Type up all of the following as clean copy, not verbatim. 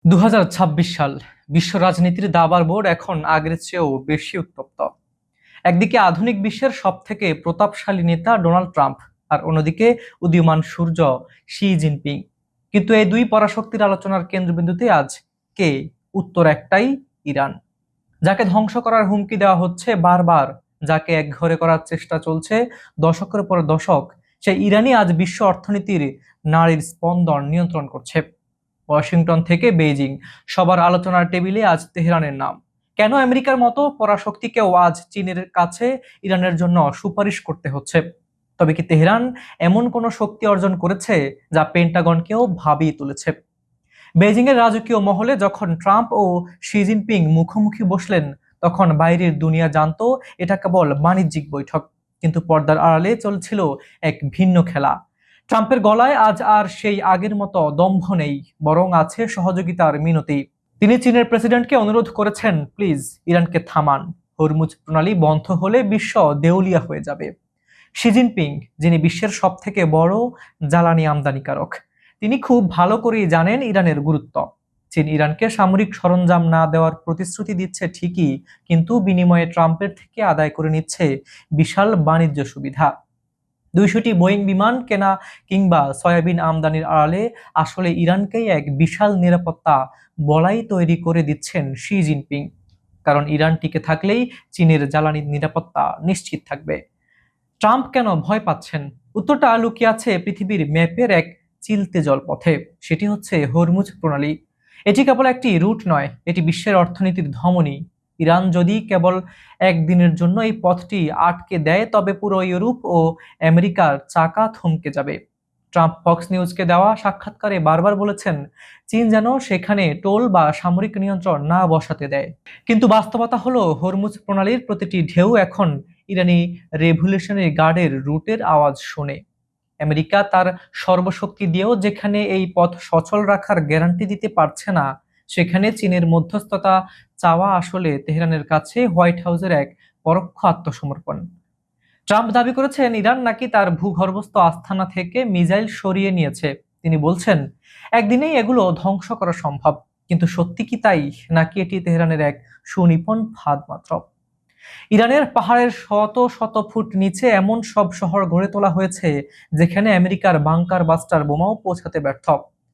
2026 সাল বিশ্ব রাজনীতির দাবার বোর্ড এখন আগের চেয়েও বেশি উত্তপ্ত। একদিকে আধুনিক বিশ্বের সবথেকে প্রতাপশালী নেতা ডোনাল্ড ট্রাম্প, আর অন্যদিকে উদীয়মান সূর্য শি জিনপিং। কিন্তু এই দুই পরাশক্তির আলোচনার কেন্দ্রবিন্দুতে আজ কে? উত্তর একটাই, ইরান। যাকে ধ্বংস করার হুমকি দেওয়া হচ্ছে বারবার, যাকে একঘরে করার চেষ্টা চলছে দশকের পর দশক, সেই ইরানই আজ বিশ্ব অর্থনীতির নারীর স্পন্দন নিয়ন্ত্রণ করছে। ওয়াশিংটন থেকে বেইজিং, সবার আলোচনার টেবিলে আজ তেহরানের নাম। কেন আমেরিকার মতো পরাশক্তিকেও আজ চীনের কাছে ইরানের জন্য সুপারিশ করতে হচ্ছে? তবে কি তেহরান এমন কোনো শক্তি অর্জন করেছে যা পেন্টাগনকেও ভাবিয়ে তুলেছে? বেইজিং এর রাজকীয় মহলে যখন ট্রাম্প ও শি জিনপিং মুখোমুখি বসলেন, তখন বাইরের দুনিয়া জানতো এটা কেবল বাণিজ্যিক বৈঠক, কিন্তু পর্দার আড়ালে চলছিল এক ভিন্ন খেলা। ট্রাম্পের গলায় আজ আর সেই আগের মতো দম্ভ নেই, বরং আছে সহযোগিতার মিনতি। তিনি চীনের প্রেসিডেন্টকে অনুরোধ করেছেন, প্লিজ ইরানকে থামান, হরমুজ প্রণালী বন্ধ হলে বিশ্ব দেউলিয়া হয়ে যাবে। শি জিনপিং, যিনি বিশ্বের সবথেকে বড় জ্বালানি আমদানিকারক, তিনি খুব ভালো করেই জানেন ইরানের গুরুত্ব। চীন ইরানকে সামরিক সরঞ্জাম না দেওয়ার প্রতিশ্রুতি দিচ্ছে ঠিকই, কিন্তু বিনিময়ে ট্রাম্পের থেকে আদায় করে নিচ্ছে বিশাল বাণিজ্য সুবিধা। 200টি বোয়িং বিমান কেনা কিংবা সয়াবিন আমদানির আড়ালে আসলে ইরানকেই এক বিশাল নিরাপত্তা বলাই তৈরি করে দিচ্ছেন শি জিনপিং। কারণ ইরান টিকে থাকলেই চীনের জ্বালানি নিরাপত্তা নিশ্চিত থাকবে। ট্রাম্প কেন ভয় পাচ্ছেন? উত্তরটা লুকিয়ে আছে পৃথিবীর ম্যাপের এক চিলতে জলপথে। সেটি হচ্ছে হরমুজ প্রণালী। এটি কেবল একটি রুট নয়, এটি বিশ্বের অর্থনীতির ধমনী। ইরান যদি কেবল একদিনের জন্য এই পথটি আটকে দেয়, তবে পুরো ইউরোপ ও আমেরিকার চাকা থমকে যাবে। ট্রাম্প ফক্স নিউজকে দেওয়া সাক্ষাৎকারে বারবার বলেছেন, চীন যেন সেখানে টোল বা সামরিক নিয়ন্ত্রণ না বসাতে দেয়। কিন্তু বাস্তবতা হলো, হরমুজ প্রণালীর প্রতিটি ঢেউ এখন ইরানি রেভলিউশনারি গার্ডের রুটের আওয়াজ শোনে। আমেরিকা তার সর্বশক্তি দিয়েও যেখানে এই পথ সচল রাখার গ্যারান্টি দিতে পারছে না, সেখানে চীনের মধ্যস্থতা চাওয়া আসলে তেহরানের কাছে হোয়াইট হাউসের এক পরোক্ষ আত্মসমর্পণ। ট্রাম্প দাবি করেছেন ইরান নাকি তার ভূগর্ভস্থ আস্তানা থেকে মিসাইল সরিয়ে নিয়েছে। তিনি বলছেন, একদিনেই এগুলো ধ্বংস করা সম্ভব। কিন্তু সত্যি কি তাই, নাকি এটি তেহরানের এক সুনিপুণ ফাঁদ মাত্র? ইরানের পাহাড়ের শত শত ফুট নিচে এমন সব শহর গড়ে তোলা হয়েছে যেখানে আমেরিকার বাংকার বাস্টার বোমাও পৌঁছাতে ব্যর্থ।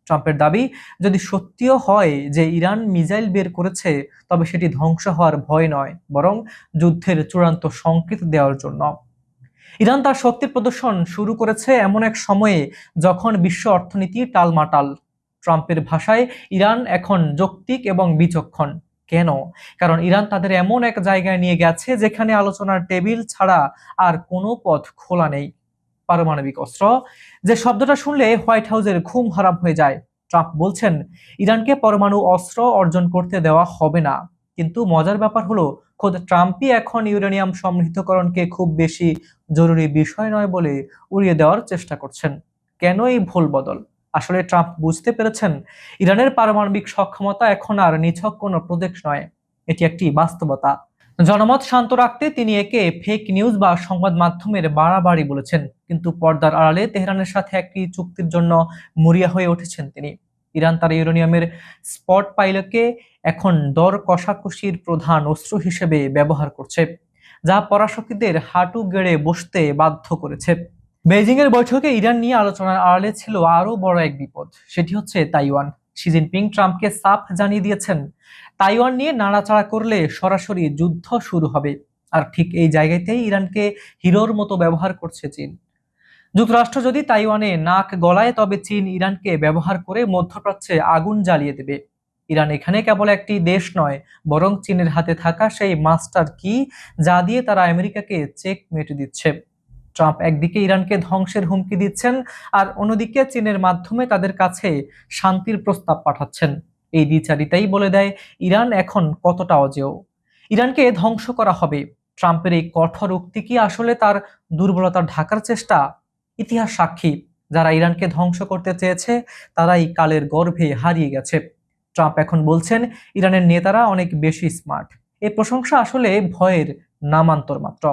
ট্রাম্পের দাবি যদি সত্যিও হয় যে ইরান মিসাইল বের করেছে, তবে সেটি ধ্বংস হওয়ার ভয় নয়, বরং যুদ্ধের চূড়ান্ত সংকেত দেওয়ার জন্য। ইরান তার শক্তি প্রদর্শন শুরু করেছে এমন এক সময়ে যখন বিশ্ব অর্থনীতি টালমাটাল। ট্রাম্পের ভাষায় ইরান এখন যৌক্তিক এবং বিচক্ষণ। কেন? কারণ ইরান তাদের এমন এক জায়গায় নিয়ে গেছে যেখানে আলোচনার টেবিল ছাড়া আর কোনো পথ খোলা নেই। পারমাণবিক অস্ত্র, যে শব্দটা শুনলে হোয়াইট হাউসের ঘুম হারাম হয়ে যায়। ট্রাম্প বলছেন, ইরানকে পরমাণু অস্ত্র অর্জন করতে দেওয়া হবে না। কিন্তু মজার ব্যাপার হলো, খোদ ট্রাম্পই এখন ইউরেনিয়াম সমৃদ্ধকরণকে খুব বেশি জরুরি বিষয় নয় বলে উড়িয়ে দেওয়ার চেষ্টা করছেন। কেন এই ভুল বদল? আসলে ট্রাম্প বুঝতে পেরেছেন, ইরানের পারমাণবিক সক্ষমতা এখন আর নিছক কোনো প্রজেক্ট নয়, এটি একটি বাস্তবতা। জনমত শান্ত রাখতে তিনি একে ফেক নিউজ বা সংবাদ মাধ্যমের বাড়াবাড়ি বলেছেন, কিন্তু পর্দার আড়ালে তেহরানের সাথে একটি চুক্তির জন্য মরিয়া হয়ে উঠেছেন তিনি। ইরান তার ইউরেনিয়ামের স্পট পাইলকে এখন দর কষাকষির প্রধান অস্ত্র হিসেবে ব্যবহার করছে, যা পরাশক্তিদের হাঁটু গেড়ে বসতে বাধ্য করেছে। বেইজিং এর বৈঠকে ইরান নিয়ে আলোচনার আড়ালে ছিল আরো বড় এক বিপদ, সেটি হচ্ছে তাইওয়ান। শি জিনপিং ট্রাম্পকে সাফ জানিয়ে দিয়েছেন, তাইওয়ান নিয়ে নাড়াচাড়া করলে সরাসরি যুদ্ধ শুরু হবে। আর ঠিক এই জায়গাতেই ইরানকে হিরোর মতো ব্যবহার করছে চীন। যুক্তরাষ্ট্র যদি তাইওয়ানে নাক গলায়, তবে চীন ইরানকে ব্যবহার করে মধ্যপ্রাচ্যে আগুন জ্বালিয়ে দেবে। ইরান এখানে কেবল একটি দেশ নয়, বরং চীনের হাতে থাকা সেই মাস্টার কি, যা দিয়ে তারা আমেরিকাকে চেকমেট দিচ্ছে। ট্রাম্প একদিকে ইরানকে ধ্বংসের হুমকি দিচ্ছেন, আর অন্যদিকে চীনের মাধ্যমে তাদের কাছে শান্তির প্রস্তাব পাঠাচ্ছেন। এই দ্বিচারিতাই বলে দেয় ইরান এখন কতটা অজেয়। ইরানকে ধ্বংস করা হবে। ট্রাম্পের এই কঠোর উক্তি কি আসলে তার দুর্বলতা ঢাকার চেষ্টা? ইতিহাস সাক্ষী, যারা ইরানকে ধ্বংস করতে চেয়েছে তারাই কালের গর্ভে হারিয়ে গেছে। ট্রাম্প এখন বলছেন ইরানের নেতারা অনেক বেশি স্মার্ট। এই প্রশংসা আসলে ভয়ের নামান্তর মাত্র।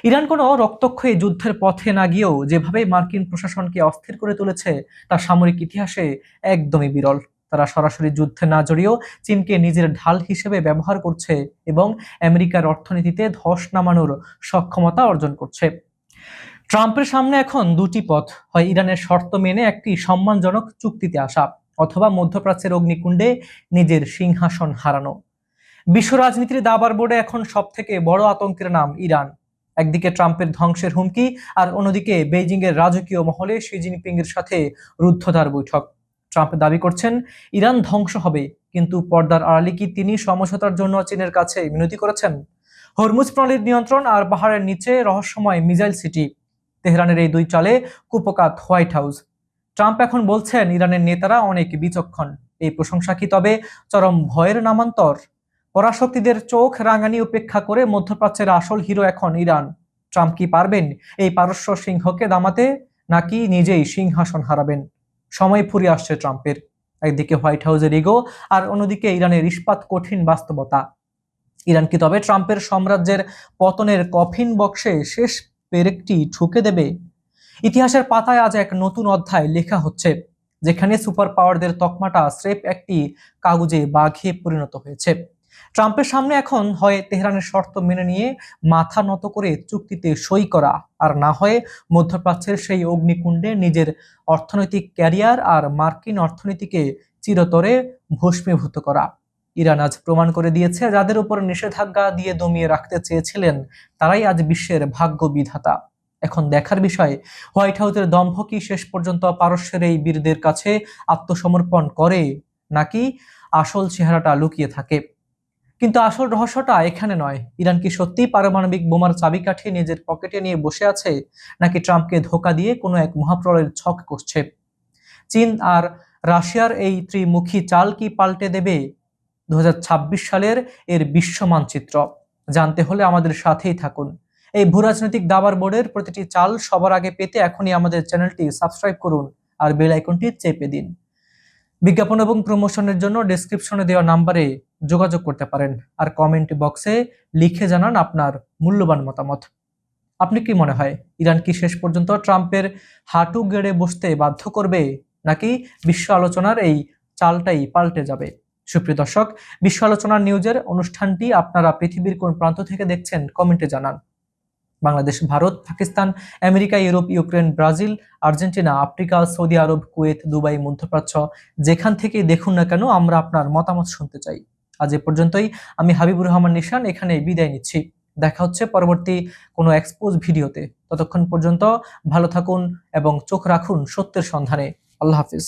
ইরান কোনো রক্তক্ষয়ী যুদ্ধের পথে না গিয়েও যেভাবে মার্কিন প্রশাসনকে অস্থির করে তুলেছে, তা সামরিক ইতিহাসে একদমই বিরল। তারা সরাসরি যুদ্ধে না জড়িয়েও চীনকে নিজের ঢাল হিসেবে ব্যবহার করছে এবং আমেরিকার অর্থনীতিতে ধস নামানোর সক্ষমতা অর্জন করছে। ট্রাম্পের সামনে এখন দুটি পথ, হয় ইরানের শর্ত মেনে একটি সম্মানজনক চুক্তিতে আসা, অথবা মধ্যপ্রাচ্যের অগ্নিকুণ্ডে নিজের সিংহাসন হারানো। বিশ্ব রাজনীতির দাবার বোর্ডে এখন সব থেকে বড় আতঙ্কের নাম ইরান। একদিকে ট্রাম্পের ধ্বংসের হুমকি, আর অন্যদিকে বেইজিং এর রাজকীয় মহলে শি জিনপিং এর সাথে রুদ্ধদ্বার বৈঠক। ট্রাম্প দাবি করছেন ইরান ধ্বংস হবে, কিন্তু পর্দার আড়ালে কি তিনি সমঝোতার জন্য চীনের কাছে মিনতি করেছেন? হরমুজ প্রণালীর নিয়ন্ত্রণ আর পাহাড়ের নিচে রহস্যময় মিসাইল সিটি, তেহরানের এই দুই চালে কুপকাত হোয়াইট হাউস। ট্রাম্প এখন বলছেন ইরানের নেতারা অনেক বিচক্ষণ। এই প্রশংসা কি তবে চরম ভয়ের নামান্তর? পরাশক্তিদের চোখ রাঙানি উপেক্ষা করে মধ্যপ্রাচ্যের আসল হিরো এখন ইরান। ট্রাম্প কি পারবেন এই পারস্য সিংহকে দামাতে, নাকি নিজেই সিংহাসন হারাবেন? সময় ফুরিয়ে আসছে ট্রাম্পের। একদিকে হোয়াইট হাউসের ইগো, আর অন্যদিকে ইরানের ইস্পাত কঠিন বাস্তবতা। ইরান কি তবে ট্রাম্পের সাম্রাজ্যের পতনের কফিন বক্সে শেষ পেরেকটি ঠুকে দেবে? ইতিহাসের পাতায় আজ এক নতুন অধ্যায় লেখা হচ্ছে, যেখানে সুপার পাওয়ারদের তকমাটা স্রেফ একটি কাগজে বাঘে পরিণত হয়েছে। ট্রাম্পের সামনে এখন হয় তেহরানের শর্ত মেনে নিয়ে মাথা নত করে চুক্তিতে সই করা, আর না হয় মধ্যপ্রাচ্যের সেই অগ্নিকুণ্ডে নিজের অর্থনৈতিক ক্যারিয়ার আর মার্কিন অর্থনীতিকে চিরতরে ভস্মীভূত করা। ইরান আজ প্রমাণ করে দিয়েছে, যাদের উপর নিষেধাজ্ঞা দিয়ে দমিয়ে রাখতে চেয়েছিলেন তারাই আজ বিশ্বের ভাগ্য বিধাতা। এখন দেখার বিষয়, হোয়াইট হাউসের দম্ভ কি শেষ পর্যন্ত পারস্যের এই বীরদের কাছে আত্মসমর্পণ করে, নাকি আসল চেহারাটা লুকিয়ে থাকে। কিন্তু আসল রহস্যটা এখানে নয়। ইরান কি সত্যিই পারমাণবিক বোমার চাবিকাঠি নিজের পকেটে নিয়ে বসে আছে, নাকি ট্রাম্পকে ধোঁকা দিয়ে কোনো এক মহাপ্রলয়ের ছক কষছে? চীন আর রাশিয়ার এই ত্রিমুখী চাল কি পাল্টে দেবে 2026 সালের এর বিশ্ব মানচিত্র? জানতে হলে আমাদের সাথেই থাকুন। এই ভূরাজনৈতিক দাবার বোর্ডের প্রতিটি চাল সবার আগে পেতে এখনই আমাদের চ্যানেলটি সাবস্ক্রাইব করুন আর বেল আইকনটি চেপে দিন। বিজ্ঞাপন এবং প্রমোশনের জন্য ডেসক্রিপশনে দেওয়া নাম্বারে যোগাযোগ করতে পারেন, আর কমেন্ট বক্সে লিখে জানান আপনার মূল্যবান মতামত। আপনি কি মনে হয়, ইরান কি শেষ পর্যন্ত ট্রাম্পের হাঁটু গেড়ে বসতে বাধ্য করবে, নাকি বিশ্ব আলোচনার এই চালটাই পাল্টে যাবে? সুপ্রিয় দর্শক, বিশ্ব আলোচনার নিউজের অনুষ্ঠানটি আপনারা পৃথিবীর কোন প্রান্ত থেকে দেখছেন কমেন্টে জানান। Bangladesh, Bharat, Pakistan, America, Europe, Ukraine, Brazil, Argentina, Africa, Saudi Arab, Kuwait, Dubai, মধ্যপ্রাচ্য, যেখান থেকেই দেখুন না কেন আমরা আপনার মতামত শুনতে চাই। আজ এ পর্যন্তই। আমি হাবিবুর রহমান নিশান এখানে বিদায় নিচ্ছি। দেখা হচ্ছে পরবর্তী কোনো এক্সপোজ ভিডিওতে। ততক্ষণ পর্যন্ত ভালো থাকুন এবং চোখ রাখুন সত্যের সন্ধানে। আল্লাহ হাফিজ।